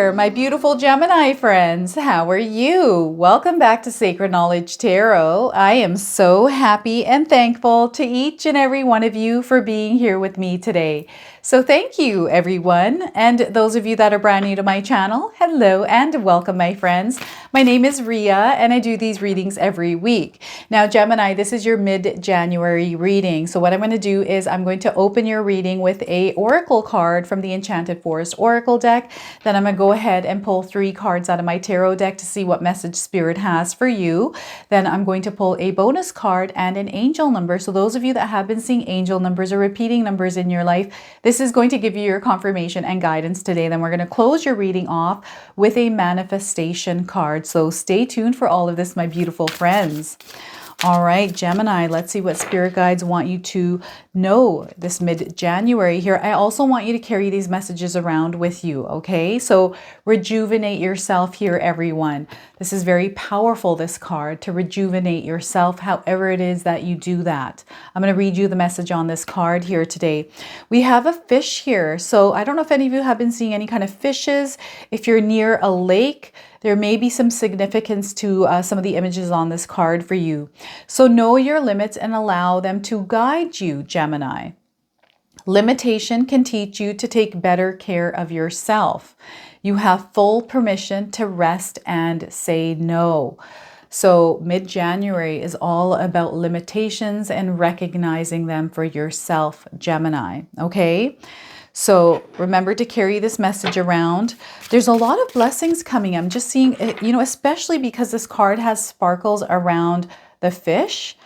there, my beautiful Gemini friends. How are you? Welcome back to Sacred Knowledge Tarot. I am so happy and thankful to each and every one of you for being here with me today. So thank you, everyone. And those of you that are brand new to my channel, hello and welcome, my friends. My name is Ria and I do these readings every week. Now, Gemini, this is your mid-January reading. So what I'm going to do is I'm going to open your reading with a oracle card from the Enchanted Forest Oracle deck. Then I'm going to go ahead and pull 3 cards out of my tarot deck to see what message Spirit has for you. Then I'm going to pull a bonus card and an angel number. So those of you that have been seeing angel numbers or repeating numbers in your life, this is going to give you your confirmation and guidance today. Then we're going to close your reading off with a manifestation card. So stay tuned for all of this, my beautiful friends. All right, Gemini, let's see what spirit guides want you to know this mid-January here. I also want you to carry these messages around with you, okay? So rejuvenate yourself here, everyone. This is very powerful, this card, to rejuvenate yourself, however it is that you do that. I'm going to read you the message on this card here today. We have a fish here. So I don't know if any of you have been seeing any kind of fishes. If you're near a lake, there may be some significance to some of the images on this card for you. So know your limits and allow them to guide you, Gemini. Limitation can teach you to take better care of yourself. You have full permission to rest and say no. So mid-January is all about limitations and recognizing them for yourself, Gemini, okay? So remember to carry this message around. There's a lot of blessings coming. I'm just seeing, you know, especially because this card has sparkles around the fish.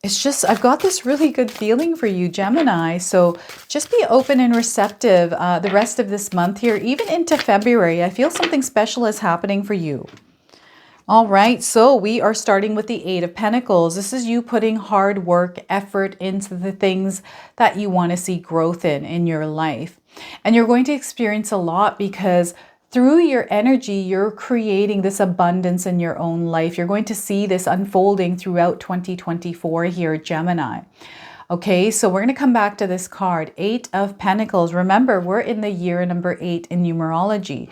It's just, I've got this really good feeling for you, Gemini. So just be open and receptive the rest of this month here, even into February. I feel something special is happening for you. All right, so we are starting with the 8 of Pentacles. This is you putting hard work, effort into the things that you want to see growth in your life. And you're going to experience a lot because through your energy, you're creating this abundance in your own life. You're going to see this unfolding throughout 2024 here, Gemini. Okay, so we're going to come back to this card, 8 of Pentacles. Remember, we're in the year number 8 in numerology.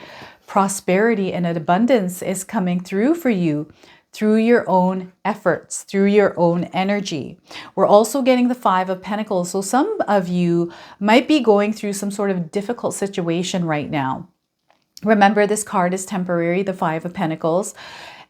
Prosperity and abundance is coming through for you through your own efforts, through your own energy. We're also getting the 5 of Pentacles. So some of you might be going through some sort of difficult situation right now. Remember, this card is temporary, the 5 of Pentacles.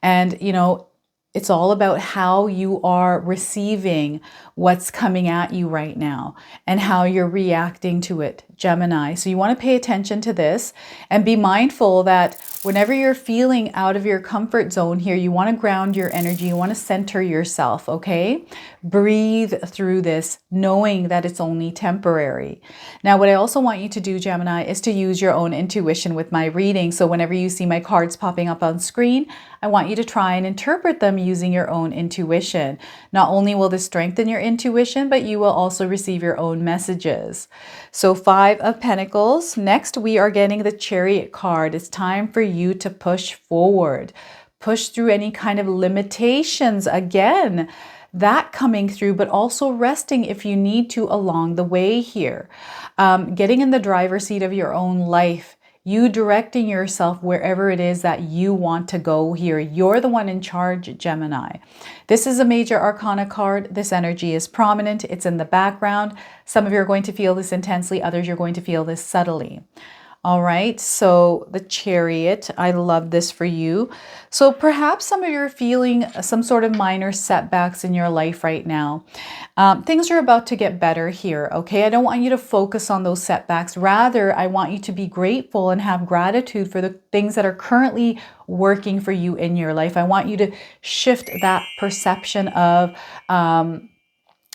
And, you know, it's all about how you are receiving what's coming at you right now and how you're reacting to it, Gemini. So you want to pay attention to this and be mindful that whenever you're feeling out of your comfort zone here, you want to ground your energy. You want to center yourself, okay? Breathe through this, knowing that it's only temporary. Now, what I also want you to do, Gemini, is to use your own intuition with my reading. So whenever you see my cards popping up on screen, I want you to try and interpret them using your own intuition. Not only will this strengthen your intuition, but you will also receive your own messages. So 5 of Pentacles. Next, we are getting the Chariot card. It's time for you to push forward. Push through any kind of limitations. Again, that coming through, but also resting if you need to along the way here. Getting in the driver's seat of your own life. You directing yourself wherever it is that you want to go here. You're the one in charge, Gemini. This is a major arcana card. This energy is prominent. It's in the background. Some of you are going to feel this intensely. Others, you're going to feel this subtly. All right, so the Chariot, I love this for you. So perhaps some of you are feeling some sort of minor setbacks in your life right now. Things are about to get better here, okay? I don't want you to focus on those setbacks. Rather, I want you to be grateful and have gratitude for the things that are currently working for you in your life. I want you to shift that perception of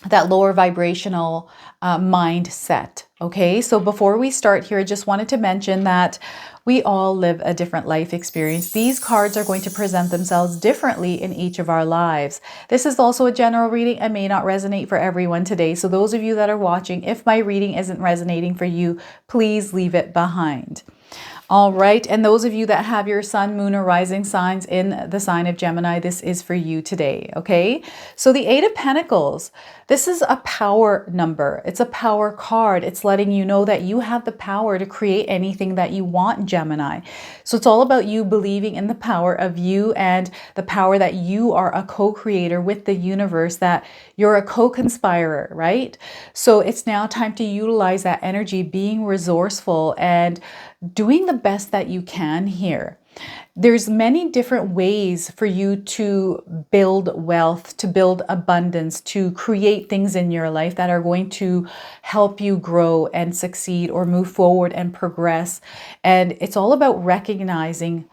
that lower vibrational mindset. Okay, so before we start here, I just wanted to mention that we all live a different life experience. These cards are going to present themselves differently in each of our lives. This is also a general reading and may not resonate for everyone today. So those of you that are watching, if my reading isn't resonating for you, please leave it behind. All right. And those of you that have your sun, moon, or rising signs in the sign of Gemini, this is for you today. Okay. So the Eight of Pentacles, this is a power number. It's a power card. It's letting you know that you have the power to create anything that you want, Gemini. So it's all about you believing in the power of you and the power that you are a co-creator with the universe, that you're a co-conspirer, right? So it's now time to utilize that energy, being resourceful and doing the best that you can here. There's many different ways for you to build wealth, to build abundance, to create things in your life that are going to help you grow and succeed or move forward and progress. And it's all about recognizing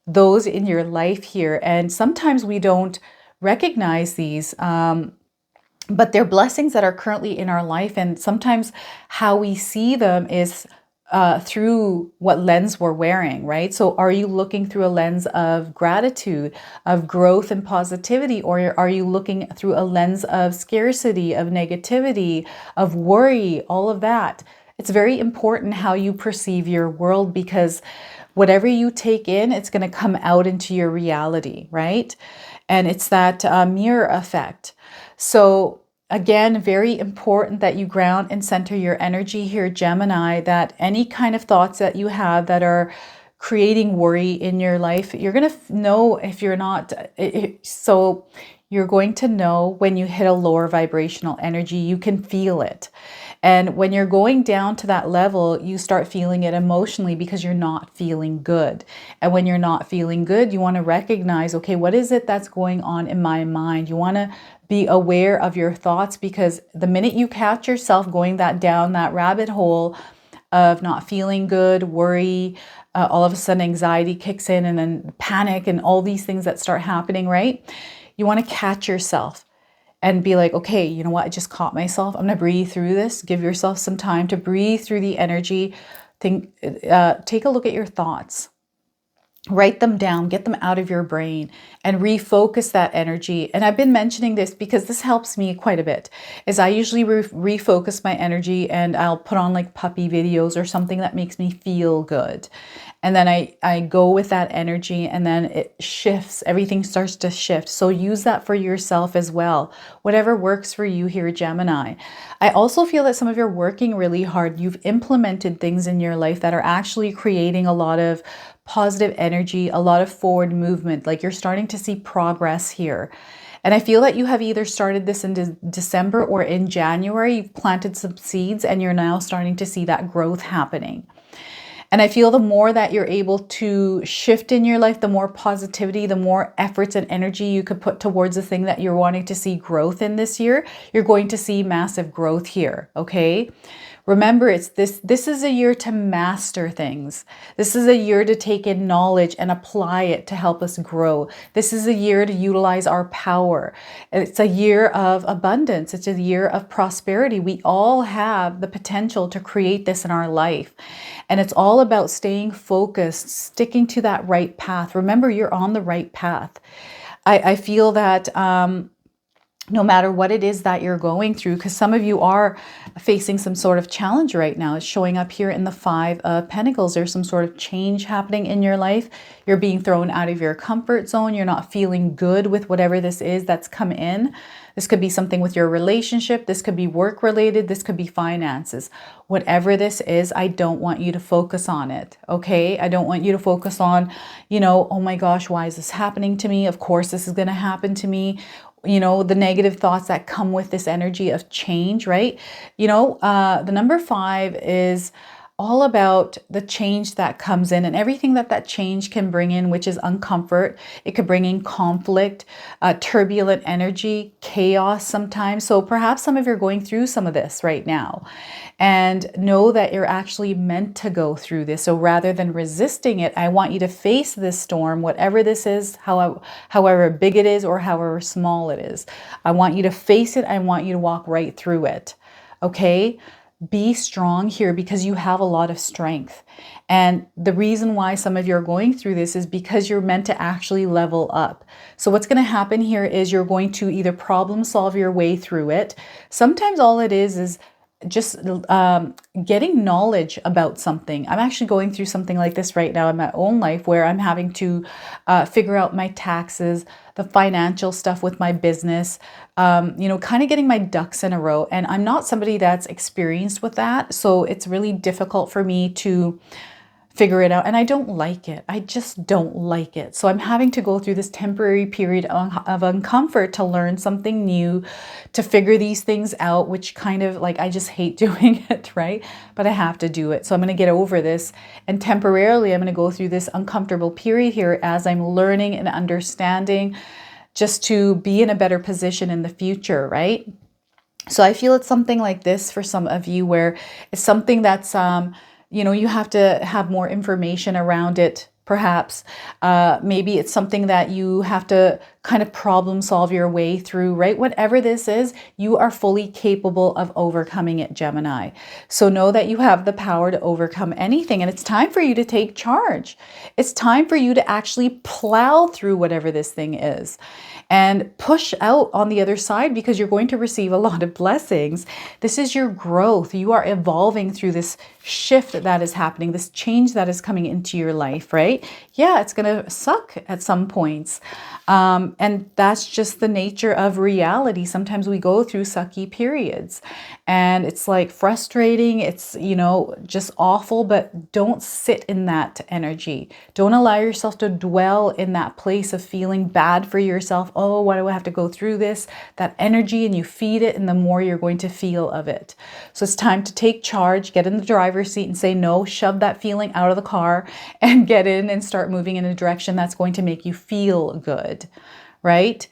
those in your life here. And sometimes we don't recognize these, but they're blessings that are currently in our life. And sometimes how we see them is through what lens we're wearing, right? So are you looking through a lens of gratitude, of growth and positivity, or are you looking through a lens of scarcity, of negativity, of worry, all of that? It's very important how you perceive your world, because whatever you take in, it's going to come out into your reality, right? And it's that mirror effect. So again, very important that you ground and center your energy here, Gemini, that any kind of thoughts that you have that are creating worry in your life, you're going to know if you're not. So you're going to know when you hit a lower vibrational energy, you can feel it. And when you're going down to that level, you start feeling it emotionally because you're not feeling good. And when you're not feeling good, you want to recognize, okay, what is it that's going on in my mind? You want to be aware of your thoughts, because the minute you catch yourself going down that rabbit hole of not feeling good, worry, all of a sudden anxiety kicks in, and then panic and all these things that start happening, right? You want to catch yourself and be like, okay, you know what? I just caught myself. I'm going to breathe through this. Give yourself some time to breathe through the energy. Take a look at your thoughts. Write them down, get them out of your brain, and refocus that energy. And I've been mentioning this because this helps me quite a bit, is I usually refocus my energy, and I'll put on like puppy videos or something that makes me feel good. And then I go with that energy, and then it shifts. Everything starts to shift. So use that for yourself as well. Whatever works for you here, Gemini. I also feel that some of you are working really hard. You've implemented things in your life that are actually creating a lot of positive energy, a lot of forward movement. Like you're starting to see progress here. And I feel that you have either started this in December or in January. You've planted some seeds and you're now starting to see that growth happening. And I feel the more that you're able to shift in your life, the more positivity, the more efforts and energy you could put towards the thing that you're wanting to see growth in this year, you're going to see massive growth here, okay? Remember, this is a year to master things. This is a year to take in knowledge and apply it to help us grow. This is a year to utilize our power. It's a year of abundance. It's a year of prosperity. We all have the potential to create this in our life. And it's all about staying focused, sticking to that right path. Remember, you're on the right path. I feel that no matter what it is that you're going through, because some of you are facing some sort of challenge right now. It's showing up here in the Five of Pentacles. There's some sort of change happening in your life. You're being thrown out of your comfort zone. You're not feeling good with whatever this is that's come in. This could be something with your relationship. This could be work related. This could be finances. Whatever this is, I don't want you to focus on it. Okay. I don't want you to focus on, oh my gosh, why is this happening to me? Of course, this is going to happen to me. The negative thoughts that come with this energy of change, right? The number 5 is all about the change that comes in and everything that change can bring in, which is uncomfort. It could bring in conflict, turbulent energy, chaos sometimes. So perhaps some of you are going through some of this right now, and know that you're actually meant to go through this. So rather than resisting it, I want you to face this storm, whatever this is, however big it is or however small it is. I want you to face it. I want you to walk right through it. Okay? Be strong here, because you have a lot of strength. And the reason why some of you are going through this is because you're meant to actually level up. So what's going to happen here is you're going to either problem solve your way through it. Sometimes all it is just getting knowledge about something. I'm actually going through something like this right now in my own life where I'm having to figure out my taxes, the financial stuff with my business, you know, kind of getting my ducks in a row. And I'm not somebody that's experienced with that. So it's really difficult for me to figure it out. And I don't like it. I just don't like it. So I'm having to go through this temporary period of uncomfort to learn something new, to figure these things out, which kind of like, I just hate doing it, right? But I have to do it. So I'm going to get over this. And temporarily, I'm going to go through this uncomfortable period here as I'm learning and understanding, just to be in a better position in the future, right? So I feel it's something like this for some of you, where it's something that's, you know, you have to have more information around it, perhaps. Maybe it's something that you have to kind of problem solve your way through, right? Whatever this is, you are fully capable of overcoming it, Gemini. So know that you have the power to overcome anything, and it's time for you to take charge. It's time for you to actually plow through whatever this thing is and push out on the other side, because you're going to receive a lot of blessings. This is your growth. You are evolving through this shift that is happening, this change that is coming into your life, right? Yeah, it's going to suck at some points. And that's just the nature of reality. Sometimes we go through sucky periods and it's like frustrating. It's, you know, just awful, but don't sit in that energy. Don't allow yourself to dwell in that place of feeling bad for yourself. Oh, why do I have to go through this? That energy, and you feed it, and the more you're going to feel of it. So it's time to take charge, get in the driver's seat and say no, shove that feeling out of the car and get in and start moving in a direction that's going to make you feel good, right?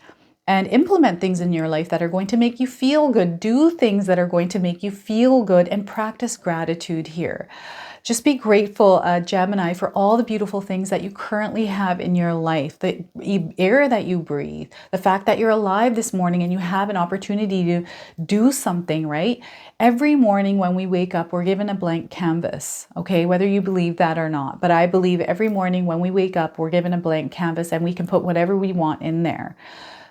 And implement things in your life that are going to make you feel good. Do things that are going to make you feel good, and practice gratitude here. Just be grateful, Gemini, for all the beautiful things that you currently have in your life, the air that you breathe, the fact that you're alive this morning and you have an opportunity to do something, right? Every morning when we wake up, we're given a blank canvas, okay? Whether you believe that or not. But I believe every morning when we wake up, we're given a blank canvas and we can put whatever we want in there.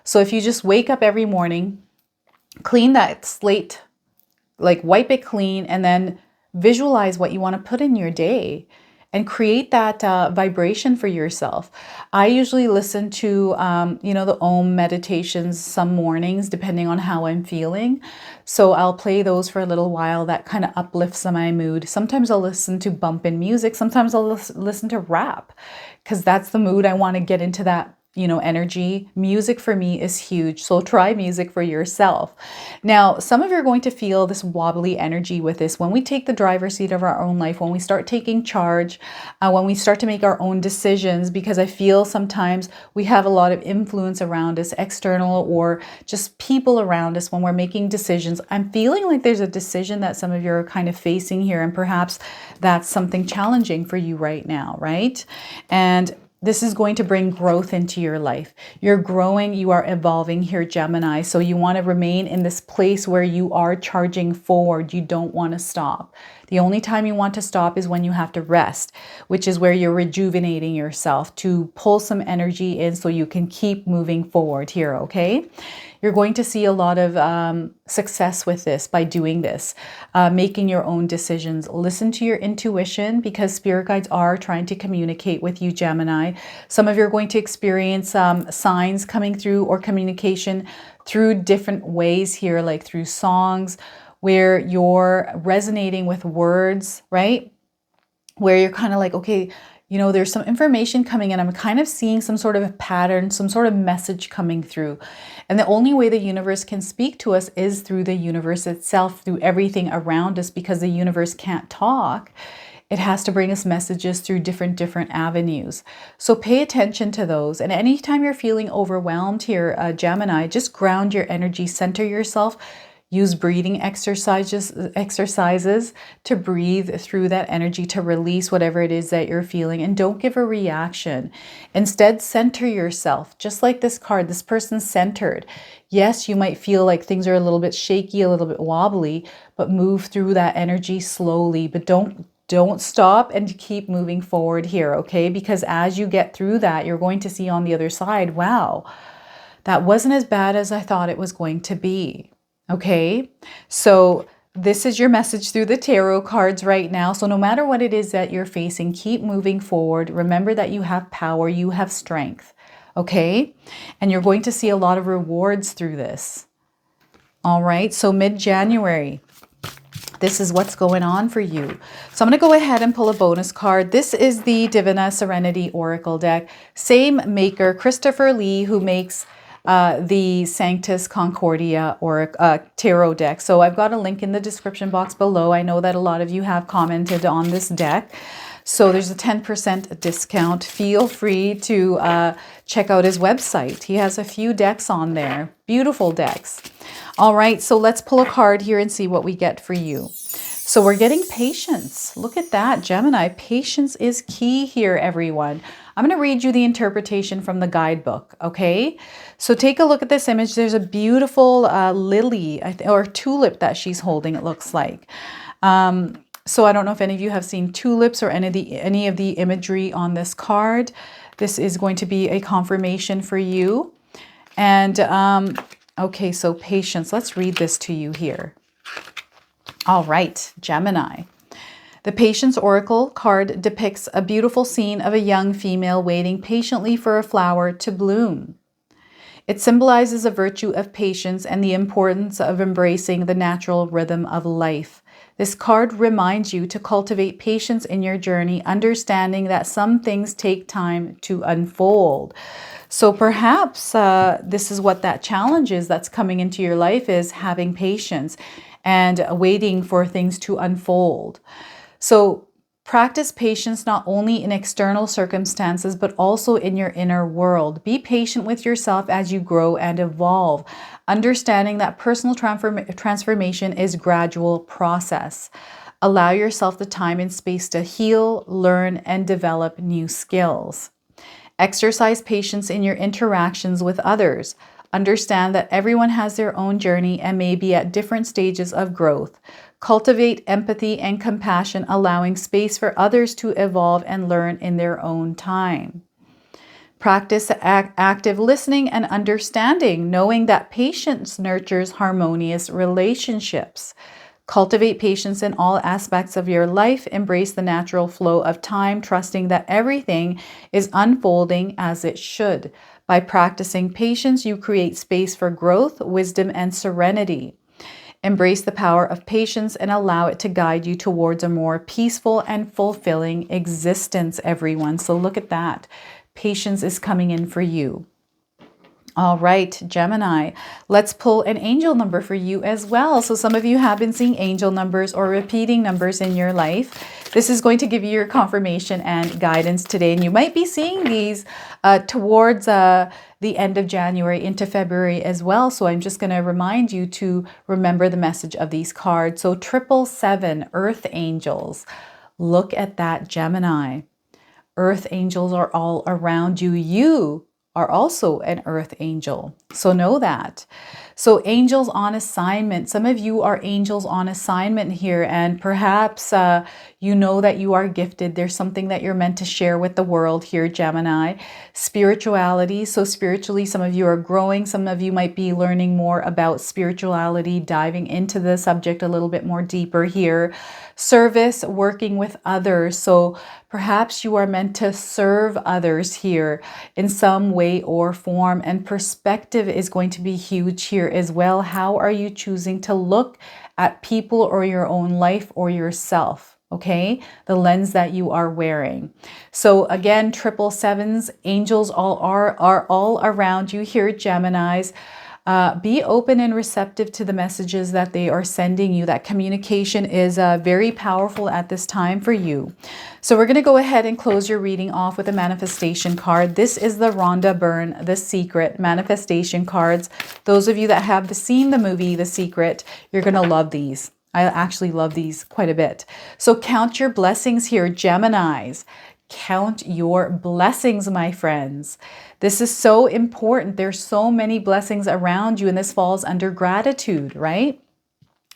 So if you just wake up every morning, clean that slate, like wipe it clean, and then visualize what you want to put in your day and create that vibration for yourself. I usually listen to, you know, the Om meditations some mornings, depending on how I'm feeling. So I'll play those for a little while. That kind of uplifts my mood. Sometimes I'll listen to bumpin' music. Sometimes I'll listen to rap, because that's the mood I want to get into, that, you know, energy. Music for me is huge. So try music for yourself. Now, some of you are going to feel this wobbly energy with this. When we take the driver's seat of our own life, when we start taking charge, when we start to make our own decisions, because I feel sometimes we have a lot of influence around us, external or just people around us, when we're making decisions. I'm feeling like there's a decision that some of you are kind of facing here, and perhaps that's something challenging for you right now, right? And this is going to bring growth into your life. You're growing, you are evolving here, Gemini. So you want to remain in this place where you are charging forward. You don't want to stop. The only time you want to stop is when you have to rest, which is where you're rejuvenating yourself to pull some energy in so you can keep moving forward here, okay? You're going to see a lot of success with this by doing this, making your own decisions. Listen to your intuition, because spirit guides are trying to communicate with you, Gemini. Some of you are going to experience signs coming through, or communication through different ways here, like through songs, where you're resonating with words, right? Where you're kind of like, okay, you know, there's some information coming in. I'm kind of seeing some sort of a pattern, some sort of message coming through. And the only way the universe can speak to us is through the universe itself, through everything around us, because the universe can't talk. It has to bring us messages through different avenues. So pay attention to those. And anytime you're feeling overwhelmed here, Gemini, just ground your energy, center yourself. Use breathing exercises to breathe through that energy, to release whatever it is that you're feeling, and don't give a reaction. Instead, center yourself. Just like this card, this person's centered. Yes, you might feel like things are a little bit shaky, a little bit wobbly, but move through that energy slowly. But don't stop, and keep moving forward here, okay? Because as you get through that, you're going to see on the other side, wow, that wasn't as bad as I thought it was going to be. Okay, so this is your message through the tarot cards right now. So no matter what it is that you're facing, keep moving forward. Remember that you have power, you have strength, okay? And you're going to see a lot of rewards through this. All right, so mid-January, this is what's going on for you. So I'm going to go ahead and pull a bonus card. This is the Divina Serenity Oracle deck. Same maker, Christopher Lee, who makes the Sanctus Concordia or tarot deck. So I've got a link in the description box below. I know that a lot of you have commented on this deck. So there's a 10% discount. Feel free to check out his website. He has a few decks on there. Beautiful decks. All right, so let's pull a card here and see what we get for you. So we're getting patience. Look at that, Gemini. Patience is key here, everyone. I'm going to read you the interpretation from the guidebook, okay? So take a look at this image. There's a beautiful lily or tulip that she's holding, it looks like. So I don't know if any of you have seen tulips or any of the imagery on this card. This is going to be a confirmation for you. And okay, so patience. Let's read this to you here. All right, Gemini. The Patience Oracle card depicts a beautiful scene of a young female waiting patiently for a flower to bloom. It symbolizes a virtue of patience and the importance of embracing the natural rhythm of life. This card reminds you to cultivate patience in your journey, understanding that some things take time to unfold. So perhaps this is what that challenge is that's coming into your life, is having patience and waiting for things to unfold. So practice patience not only in external circumstances, but also in your inner world. Be patient with yourself as you grow and evolve, understanding that personal transformation is a gradual process. Allow yourself the time and space to heal, learn, and develop new skills. Exercise patience in your interactions with others. Understand that everyone has their own journey and may be at different stages of growth. Cultivate empathy and compassion, allowing space for others to evolve and learn in their own time. Practice active listening and understanding, knowing that patience nurtures harmonious relationships. Cultivate patience in all aspects of your life. Embrace the natural flow of time, trusting that everything is unfolding as it should. By practicing patience, you create space for growth, wisdom, and serenity. Embrace the power of patience and allow it to guide you towards a more peaceful and fulfilling existence, everyone. So look at that. Patience is coming in for you. All right, Gemini, let's pull an angel number for you as well. So some of you have been seeing angel numbers or repeating numbers in your life. This is going to give you your confirmation and guidance today. And you might be seeing these towards the end of January into February as well. So I'm just going to remind you to remember the message of these cards. So 777, Earth Angels. Look at that, Gemini. Earth angels are all around you. You are also an earth angel. So know that. So angels on assignment. Some of you are angels on assignment here, and perhaps you know that you are gifted. There's something that you're meant to share with the world here, Gemini. Spirituality. So spiritually, some of you are growing. Some of you might be learning more about spirituality, diving into the subject a little bit more deeper here. Service, working with others. So perhaps you are meant to serve others here in some way or form, and perspective is going to be huge here as well. How are you choosing to look at people or your own life or yourself? Okay, the lens that you are wearing. So again, 777s, angels are all around you here, Geminis. Be open and receptive to the messages that they are sending you. That communication is very powerful at this time for you. So we're going to go ahead and close your reading off with a manifestation card. This is the Rhonda Byrne, The Secret manifestation cards. Those of you that have seen the movie, The Secret, you're going to love these. I actually love these quite a bit. So count your blessings here, Geminis. Count your blessings, my friends. This is so important. There's so many blessings around you, and this falls under gratitude, right?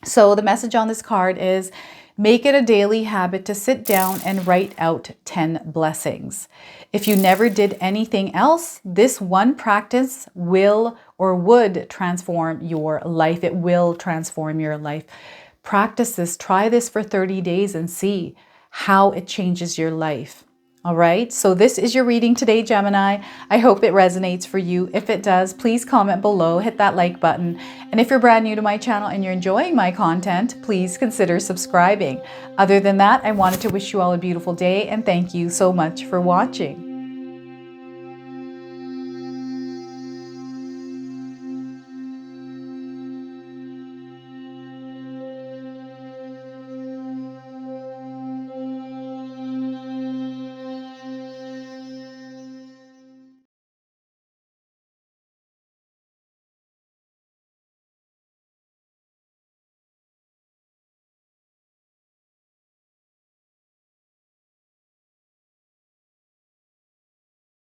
So the message on this card is, make it a daily habit to sit down and write out 10 blessings. If you never did anything else, this one practice will or would transform your life. It will transform your life. Practice this, try this for 30 days and see how it changes your life. All right, so this is your reading today, Gemini. I hope it resonates for you. If it does, please comment below, hit that like button. And if you're brand new to my channel and you're enjoying my content, please consider subscribing. Other than that, I wanted to wish you all a beautiful day and thank you so much for watching.